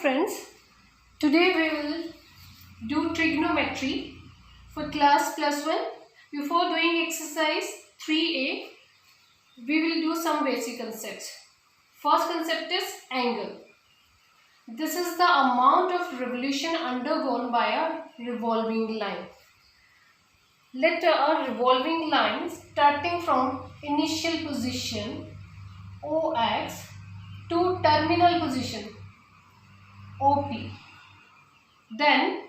friends, today we will do trigonometry for class +1. Before doing exercise 3a, we will do some basic concepts. First concept is angle. This is the amount of revolution undergone by a revolving line. Let a revolving line starting from initial position OX to terminal position OP, then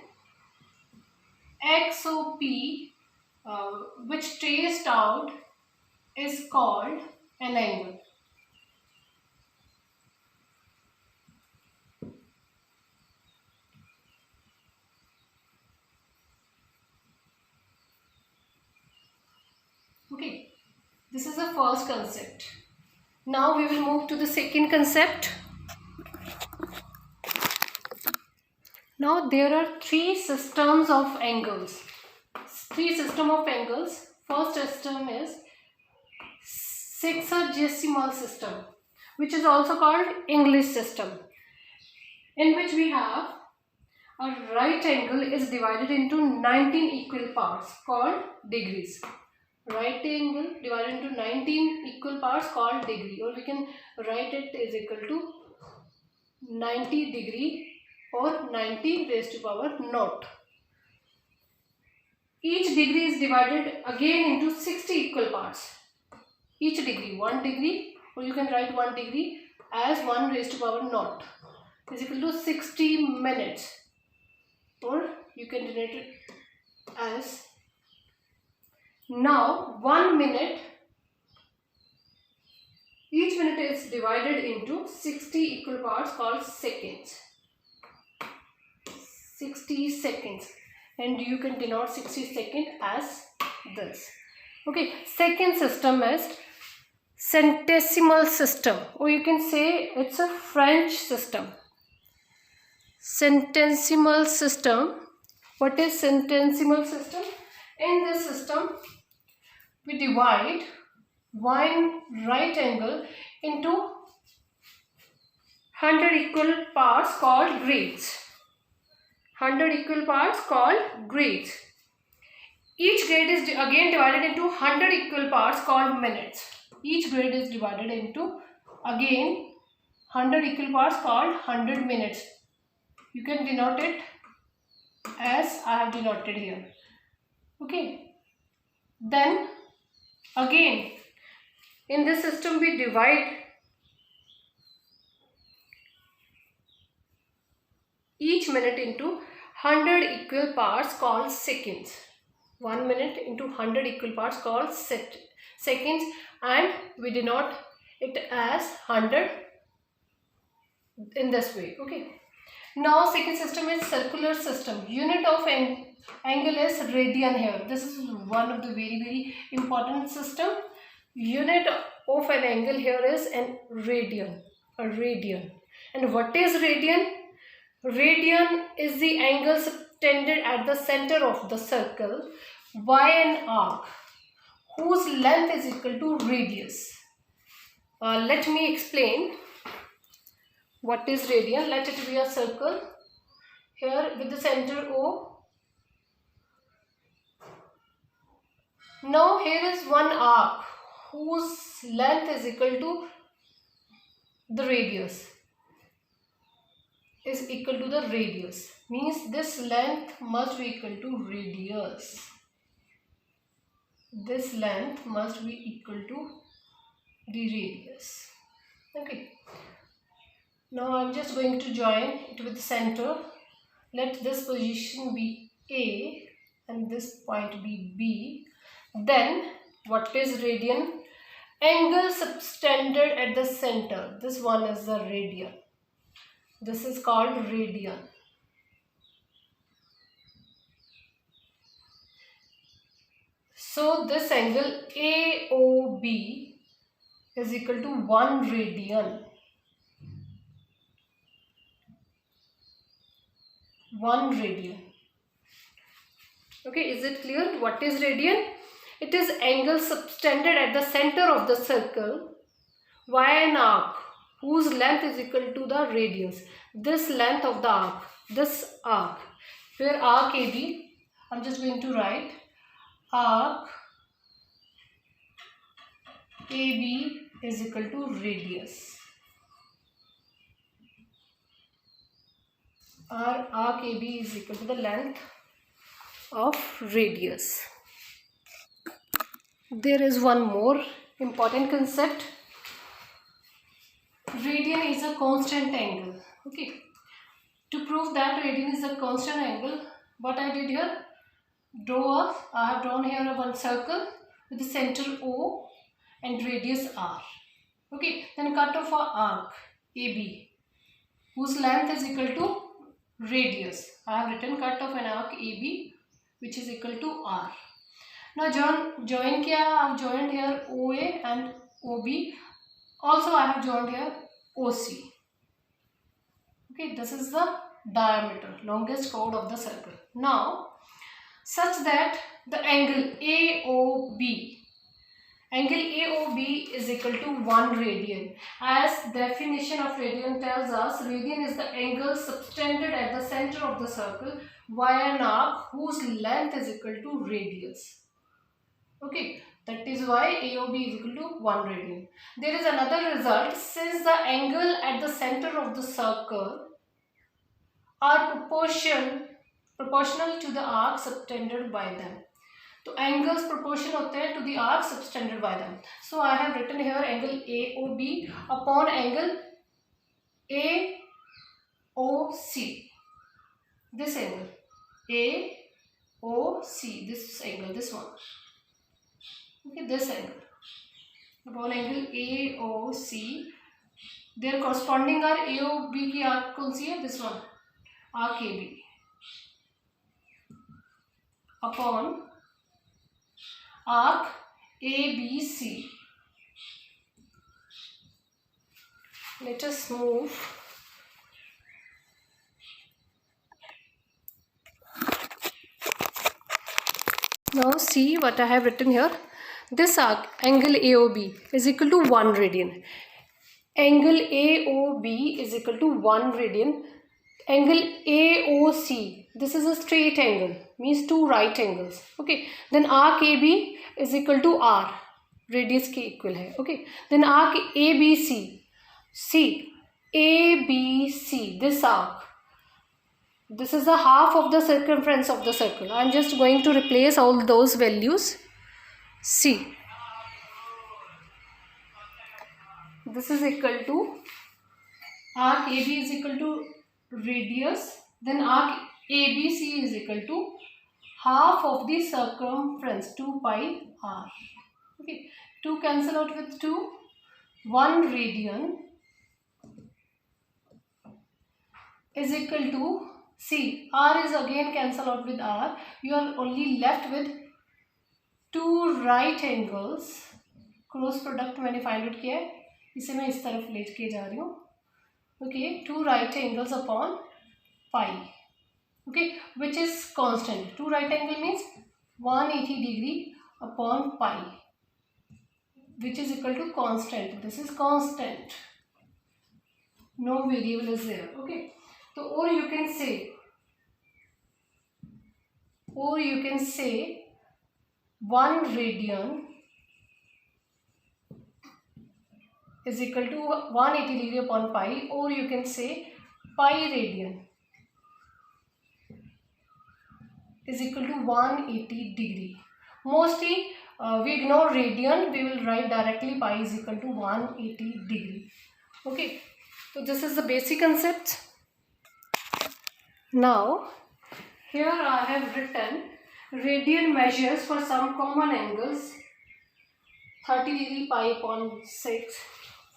XOP, which traced out, is called an angle. Okay, this is the first concept. Now we will move to the second concept. Now there are three systems of angles. First system is sexagesimal system, which is also called English system, in which we have a right angle is divided into 19 equal parts called degrees. Right angle divided into 19 equal parts called degree, or we can write it is equal to 90 degree or 90 raised to power naught. Each degree is divided again into 60 equal parts. Each degree, 1 degree, or you can write 1 degree as 1 raised to power naught, is equal to 60 minutes, or you can denote it as, now 1 minute, each minute is divided into 60 equal parts called seconds. 60 seconds, and you can denote 60 seconds as this. Okay, second system is centesimal system, or you can say it's a French system. Centesimal system. What is centesimal system? In this system, we divide one right angle into 100 equal parts called grades. 100 equal parts called grades. Each grade is again divided into 100 equal parts called minutes. Each grade is divided into again 100 equal parts called 100 minutes. You can denote it as I have denoted here. Okay. Then again in this system we divide each minute into 100 equal parts called seconds. 1 minute into 100 equal parts called seconds, and we denote it as 100 in this way. Okay. Now second system is circular system. Unit of angle is radian here. This is one of the very important system. Unit of an angle here is an radian. A radian. And what is radian? Radian is the angle subtended at the center of the circle by an arc whose length is equal to radius. Let me explain what is radian. Let it be a circle here with the center O. Now here is one arc whose length is equal to the radius. Is equal to the radius, means this length must be equal to radius. This length must be equal to the radius. Okay. Now I am just going to join it with the center. Let this position be A and this point be B. Then what is radian? Angle subtended at the center. This one is the radian. This is called radian. So this angle AOB is equal to 1 radian. 1 radian. Okay, is it clear? What is radian? It is angle subtended at the center of the circle via an arc whose length is equal to the radius. this length of the arc, this arc, where arc AB, I'm just going to write arc AB is equal to radius. Our arc AB is equal to the length of radius. There is one more important concept. Radian is a constant angle. Okay. To prove that radian is a constant angle, what I did here, I have drawn here one circle with the center O and radius R. Okay. Then cut off our arc AB, whose length is equal to radius. I have written cut off an arc AB which is equal to R. Now join kiya, I have joined here OA and OB. Also I have joined here OC. Okay, this is the diameter, longest chord of the circle. Now, such that the angle AOB is equal to 1 radian. As definition of radian tells us, radian is the angle subtended at the center of the circle via an arc whose length is equal to radius. Okay, that is why AOB is equal to 1 radian. There is another result. Since the angle at the center of the circle are proportional to the arc subtended by them. So angles proportion होते हैं to the arc subtended by them. So I have written here angle AOB upon angle AOC. This angle AOC, this angle, this one. Okay, this angle upon angle AOC. Their corresponding are AOB की arc कौन सी है? This one, arc AB upon arc ABC. Let us move. Now see what I have written here. This arc, angle AOB, is equal to 1 radian. Angle AOB is equal to 1 radian. Angle AOC, this is a straight angle, means two right angles. Okay, then arc AB is equal to R, radius के equal है. Okay, then arc ABC, ABC, this arc, this is the half of the circumference of the circle. I am just going to replace all those values. C, this is equal to arc AB is equal to radius, then arc ABC is equal to half of the circumference, 2 pi r. Okay, 2 cancel out with 2, 1 radian is equal to, see, r is again cancel out with r. You are only left with 2 right angles. Cross product मैंने find out किया है, इसे मैं इस तरफ लेके जा रही हूँ. Okay, 2 right angles upon pi. Okay, which is constant. 2 right angle means 180 degree upon pi, which is equal to constant. This is constant. No variable is there. Okay, so or you can say 1 radian is equal to 180 degree upon pi, or you can say pi radian is equal to 180 degree. Mostly we ignore radian, we will write directly pi is equal to 180 degree. Okay, so this is the basic concept. Now here I have written radian measures for some common angles: 30 degree pi upon 6,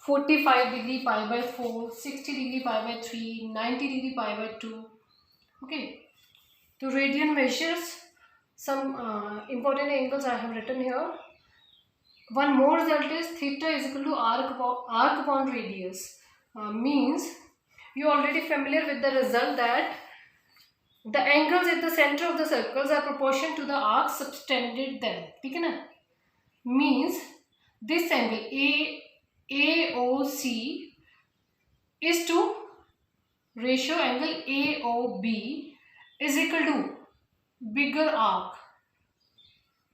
45 degree pi by 4, 60 degree pi by 3, 90 degree pi by 2. Okay, to radian measures some important angles I have written here. One more result is theta is equal to arc upon radius. Means you are already familiar with the result that the angles at the center of the circles are proportional to the arc subtended them. ठीक है ना? Means this angle AOC is to ratio angle AOB is equal to bigger arc,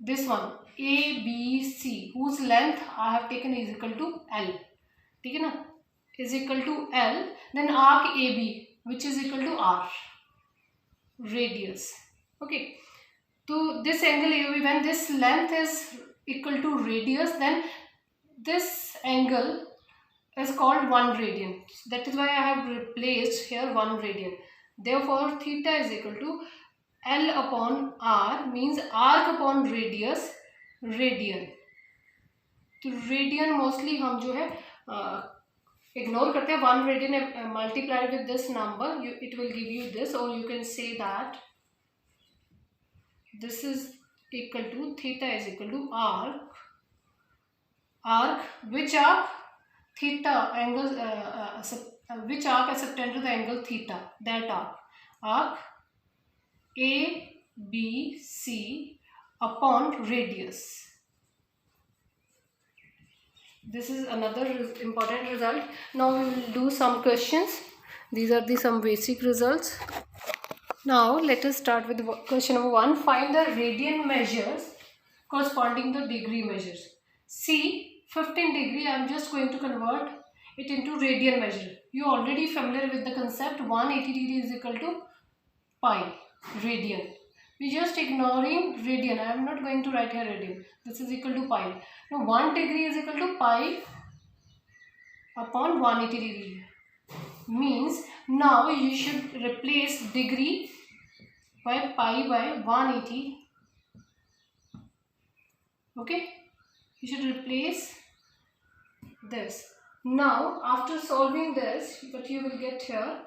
this one ABC, whose length I have taken is equal to L, ठीक है ना, is equal to L, then arc AB which is equal to R, radius. Okay, so this angle AOB, when this length is equal to radius, then this angle is called 1 radian. That is why I have replaced here 1 radian. Therefore theta is equal to L upon R, means arc upon radius, radian. तो radian mostly हम जो है ignore करते हैं. 1 radian multiplied with this number, it will give you this, or you can say that this is equal to, theta is equal to arc, which arc? Theta angle, which arc is subtended to the angle theta, that arc ABC upon radius. This is another important result. Now we will do some questions. These are some basic results. Now let us start with question number 1. Find the radian measures corresponding to the degree measures. See, 15 degree, I am just going to convert it into radian measure. You are already familiar with the concept. 180 degree is equal to pi radian. We just ignoring radian. I am not going to write here radian. This is equal to pi. Now 1 degree is equal to pi upon 180 degree. Means now you should replace degree by pi by 180. Okay, you should replace this. Now after solving this, what you will get here,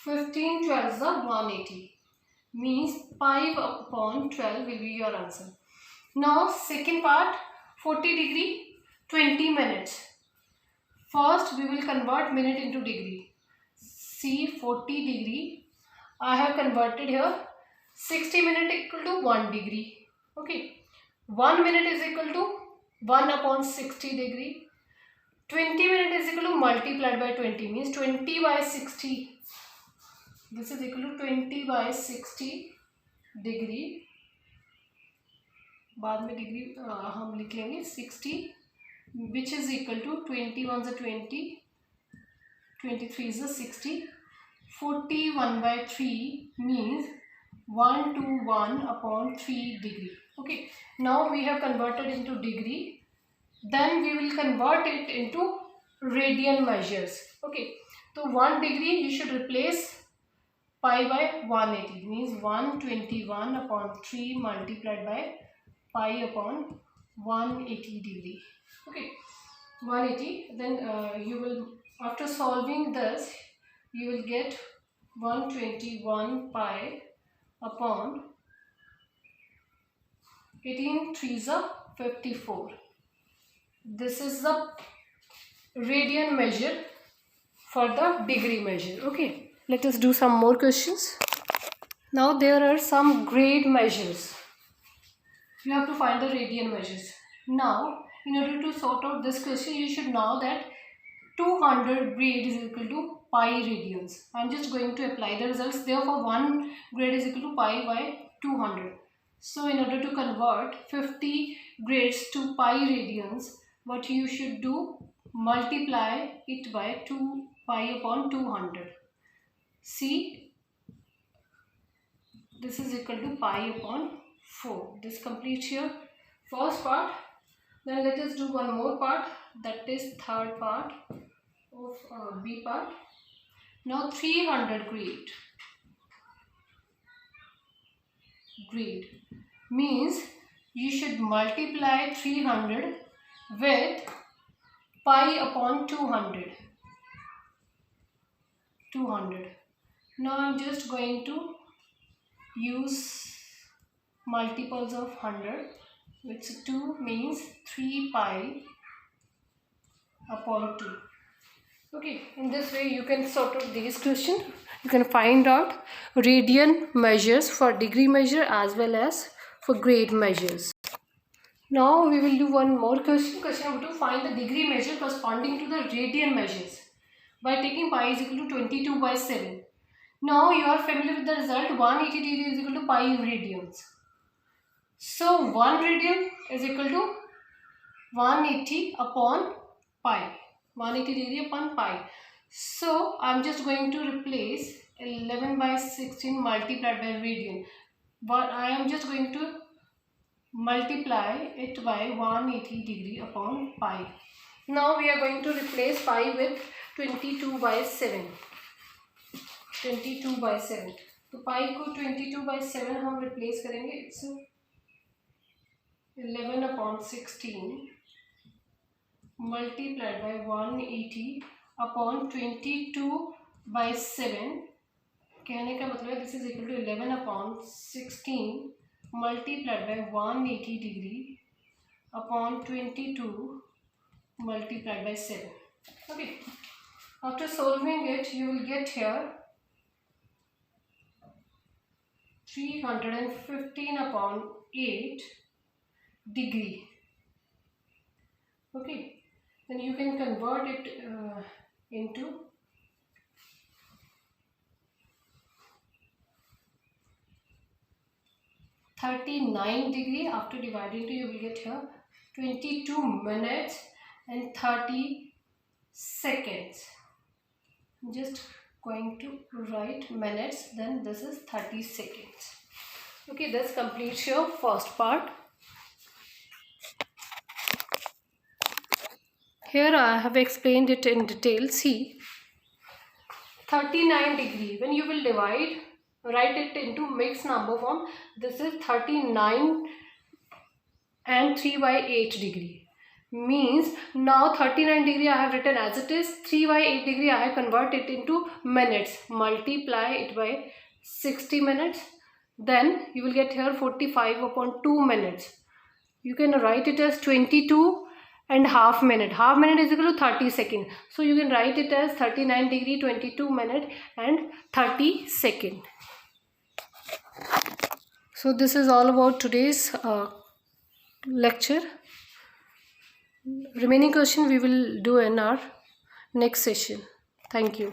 15 12 is 180, means pi upon 12 will be your answer. Now second part, 40 degree 20 minutes. First we will convert minute into degree. See, 40 degree, I have converted here 60 minute equal to 1 degree. Okay, 1 minute is equal to 1 upon 60 degree. 20 minute is equal to multiplied by 20, means 20 by 60. This is equal to 20 by 60 degree. बाद में degree हम लिख लेंगे 60, which is equal to 20 1 is 20, 23 is 60, 41 by 3 means 121 upon 3 degree. Okay, now we have converted into degree. Then we will convert it into radian measures. Okay, so 1 degree you should replace pi by 180, means 121 upon 3 multiplied by pi upon 180 degree. Okay, 180. Then you will, after solving this, you will get 121 pi upon 18 3s are 54. This is the radian measure for the degree measure. Okay, let us do some more questions. Now there are some grade measures. You have to find the radian measures. Now in order to sort out this question, you should know that 200 grade is equal to pi radians. I am just going to apply the results. Therefore 1 grade is equal to pi by 200. So in order to convert 50 grades to pi radians, what you should do, multiply it by 2 pi upon 200. See, this is equal to pi upon 4. This completes your first part. Then let us do one more part, that is third part of B part. Now 300 grade means you should multiply 300 with pi upon 200. Now I am just going to use multiples of 100, which 2 means 3 pi upon 2. Okay, in this way you can sort out these questions. You can find out radian measures for degree measure as well as for grade measures. Now we will do one more question. Question number 2, find the degree measure corresponding to the radian measures. by taking pi is equal to 22 by 7. Now you are familiar with the result, 180 degree is equal to pi radians. So 1 radian is equal to 180 upon pi. 180 degree upon pi. So I'm just going to replace 11 by 16 multiplied by radian. But I am just going to multiply it by 180 degree upon pi. Now we are going to replace pi with 22 by 7. 22 by 7. तो पाई को 22 by 7 हम replace करेंगे. It's 11 upon 16 multiplied by 180 upon 22 by 7. कहने का मतलब है this is equal to 11 upon 16 multiplied by 180 degree upon 22 multiplied by 7. Okay. After solving it, you will get here 315 upon 8 degree. Okay, then you can convert it into 39 degree. After dividing it, you will get here 22 minutes and 30 seconds. Just going to write minutes, then this is 30 seconds. Okay, this completes your first part. Here I have explained it in detail. See, 39 degree, when you will divide, write it into mixed number form. This is 39 and 3 by 8 degree. Means now 39 degree I have written as it is, 3 by 8 degree I have converted it into minutes. Multiply it by 60 minutes. Then you will get here 45 upon 2 minutes. You can write it as 22 and half minute. Half minute is equal to 30 seconds. So you can write it as 39 degree, 22 minute and 30 second. So this is all about today's lecture. Remaining question we will do in our next session. Thank you.